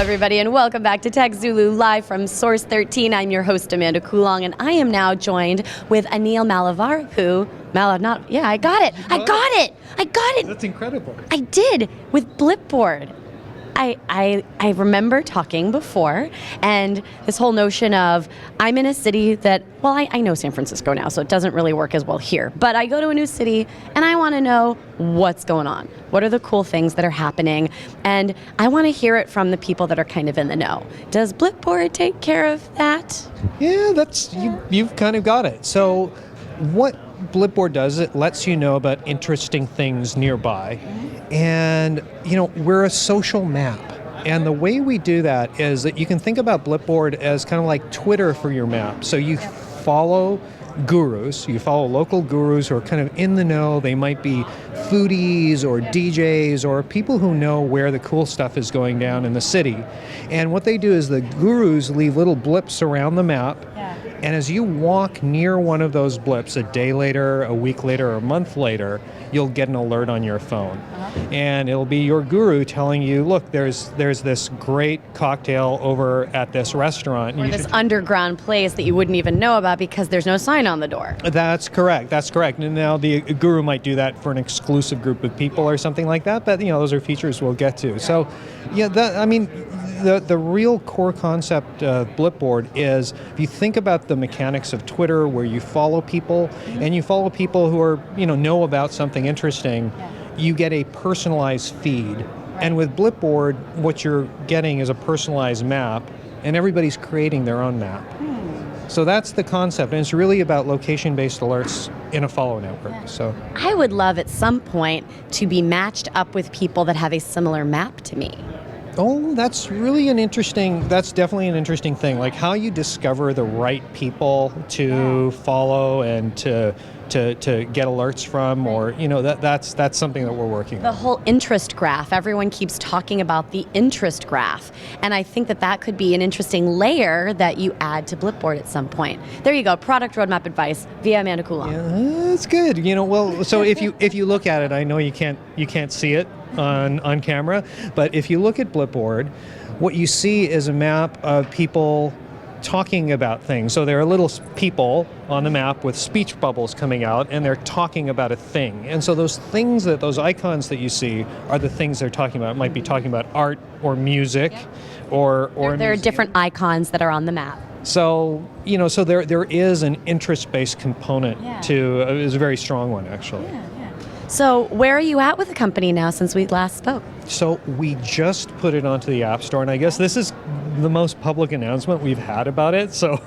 everybody, and welcome back to TechZulu live from Source13. I'm your host, Amanda Coulong, and I am now joined with Aneil Mallavarapu. I got it. That's incredible. I did, with Blipboard. I remember talking before, and this whole notion of I'm in a city that, well, I know San Francisco now, so it doesn't really work as well here, but I go to a new city and I want to know what's going on. What are the cool things that are happening? And I want to hear it from the people that are kind of in the know. Does Blipboard take care of that? Yeah, you've kind of got it. So what Blipboard does, it lets you know about interesting things nearby. And, we're a social map. And the way we do that is that you can think about Blipboard as kind of like Twitter for your map. So you follow gurus, you follow local gurus who are kind of in the know. They might be foodies or DJs or people who know where the cool stuff is going down in the city. And what they do is the gurus leave little blips around the map. And as you walk near one of those blips a day later, a week later, or a month later, you'll get an alert on your phone. And it'll be your guru telling you, look, there's this great cocktail over at this restaurant. Or this underground place that you wouldn't even know about because there's no sign on the door. That's correct. And now the guru might do that for an exclusive group of people or something like that, but those are features we'll get to. So, the real core concept of Blipboard is if you think about the mechanics of Twitter where you follow people and you follow people who are, know about something interesting, you get a personalized feed. And with Blipboard, what you're getting is a personalized map, and everybody's creating their own map. So that's the concept, and it's really about location-based alerts in a follow network. So I would love at some point to be matched up with people that have a similar map to me. Oh, that's definitely an interesting thing, like how you discover the right people to follow and to get alerts from, or that's something that we're working on. The whole interest graph, everyone keeps talking about the interest graph, and I think that could be an interesting layer that you add to Blipboard at some point. There you go, product roadmap advice via Amanda Coulong. Yeah, that's good. So if you look at it, I know you can't see it on camera, but if you look at Blipboard, what you see is a map of people talking about things. So there are little people on the map with speech bubbles coming out, and they're talking about a thing. And so those icons that you see are the things they're talking about. It might be talking about art or music, or there are different icons that are on the map. So so there is an interest-based component to is a very strong one actually. So where are you at with the company now since we last spoke? So we just put it onto the App Store, and I guess this is the most public announcement we've had about it. So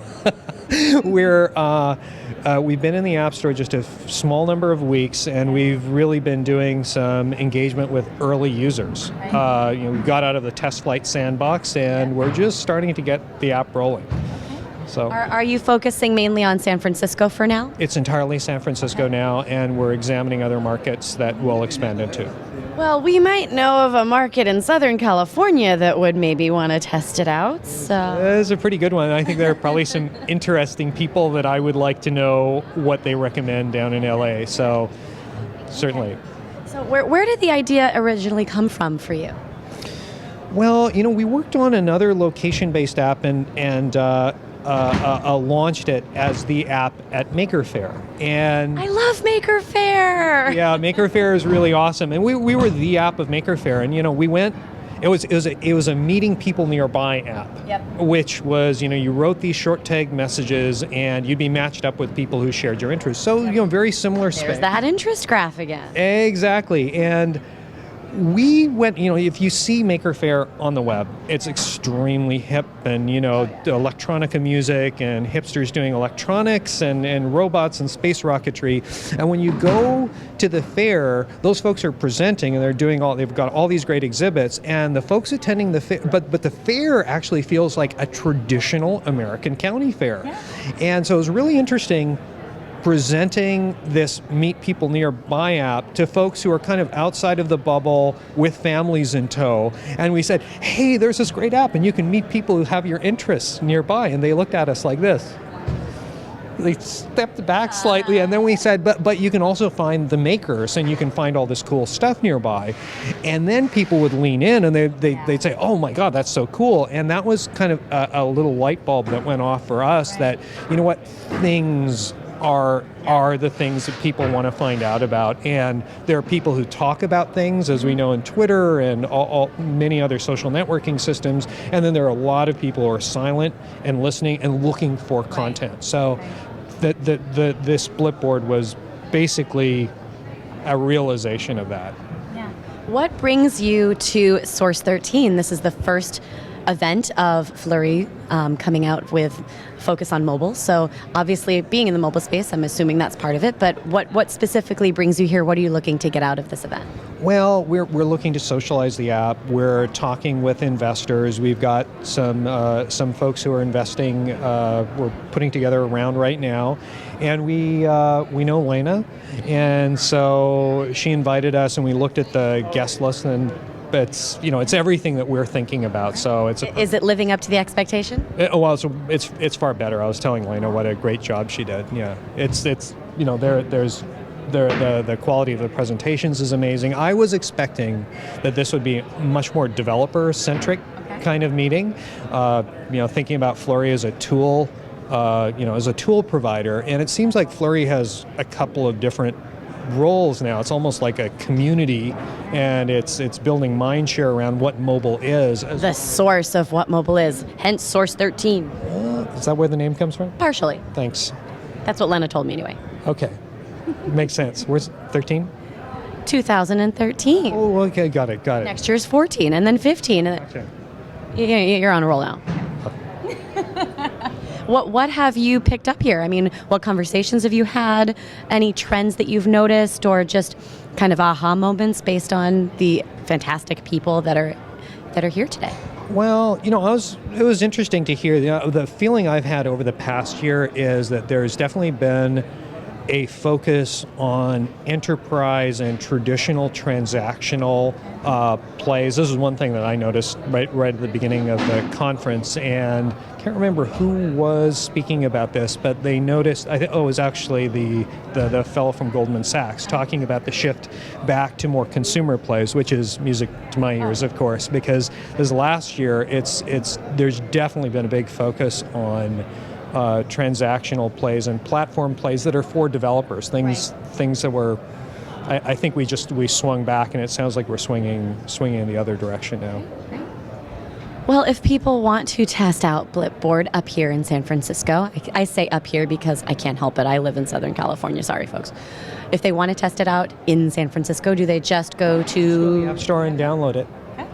we've been in the App Store just a small number of weeks, and we've really been doing some engagement with early users. We got out of the test flight sandbox, and we're just starting to get the app rolling. So, are you focusing mainly on San Francisco for now? It's entirely San Francisco now, and we're examining other markets that we'll expand into. Well, we might know of a market in Southern California that would maybe want to test it out. So it's a pretty good one. I think there are probably some interesting people that I would like to know what they recommend down in LA. So certainly. So where did the idea originally come from for you? Well, we worked on another location-based app and launched it as the app at Maker Faire. And I love Maker Faire. Yeah, Maker Faire is really awesome. And we were the app of Maker Faire, and we went. It was a meeting people nearby app, which was you wrote these short tag messages and you'd be matched up with people who shared your interests. So very similar space. There's that interest graph again. Exactly, and we went, if you see Maker Faire on the web, it's extremely hip and, electronica music and hipsters doing electronics and robots and space rocketry. And when you go to the fair, those folks are presenting and they've got all these great exhibits, and the folks attending the fair, but the fair actually feels like a traditional American county fair. And so it was really interesting presenting this Meet People Nearby app to folks who are kind of outside of the bubble with families in tow. And we said, hey, there's this great app and you can meet people who have your interests nearby. And they looked at us like this. they stepped back slightly, and then we said, but you can also find the makers, and you can find all this cool stuff nearby. And then people would lean in, and they'd say, oh my God, that's so cool. And that was kind of a little light bulb that went off for us that, you know what, things are the things that people want to find out about. And there are people who talk about things, as we know in Twitter and many other social networking systems. And then there are a lot of people who are silent and listening and looking for content. So this Blipboard was basically a realization of that. Yeah. What brings you to Source13? This is the first event of Flurry coming out with focus on mobile. So obviously being in the mobile space, I'm assuming that's part of it, but what specifically brings you here? What are you looking to get out of this event? Well, we're looking to socialize the app. We're talking with investors. We've got some folks who are investing. We're putting together a round right now, and we know Lena, and so she invited us, and we looked at the guest list, and it's everything that we're thinking about. So is it living up to the expectation? Well, it's far better. I was telling Lena what a great job she did. Yeah, it's there's. The quality of the presentations is amazing. I was expecting that this would be much more developer-centric kind of meeting. Thinking about Flurry as a tool, as a tool provider, and it seems like Flurry has a couple of different roles now. It's almost like a community, and it's building mind share around what mobile is. The source of what mobile is, hence Source13. Is that where the name comes from? Partially. Thanks. That's what Lena told me anyway. Okay. Makes sense. Where's 13? 2013. Oh, okay, got it. Next year's 14, and then 15. Okay. You're on a roll now. What have you picked up here? I mean, what conversations have you had? Any trends that you've noticed, or just kind of aha moments based on the fantastic people that are here today? Well, it was interesting to hear. The feeling I've had over the past year is that there's definitely been a focus on enterprise and traditional transactional plays. This is one thing that I noticed right at the beginning of the conference, and I can't remember who was speaking about this, but they noticed, it was actually the fellow from Goldman Sachs talking about the shift back to more consumer plays, which is music to my ears, of course, because this last year, there's definitely been a big focus on transactional plays and platform plays that are for developers. Things that were, I think we swung back, and it sounds like we're swinging in the other direction now. Well, if people want to test out Blipboard up here in San Francisco, I say up here because I can't help it. I live in Southern California. Sorry, folks. If they want to test it out in San Francisco, do they just go to the App Store and download it? Okay.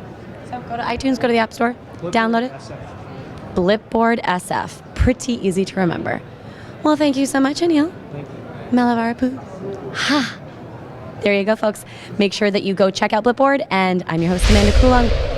So go to iTunes, go to the App Store, download it. SF. Blipboard SF. Pretty easy to remember. Well, thank you so much, Aneil. Thank you. Mallavarapu. Ha! There you go, folks. Make sure that you go check out Blipboard, and I'm your host, Amanda Coulong.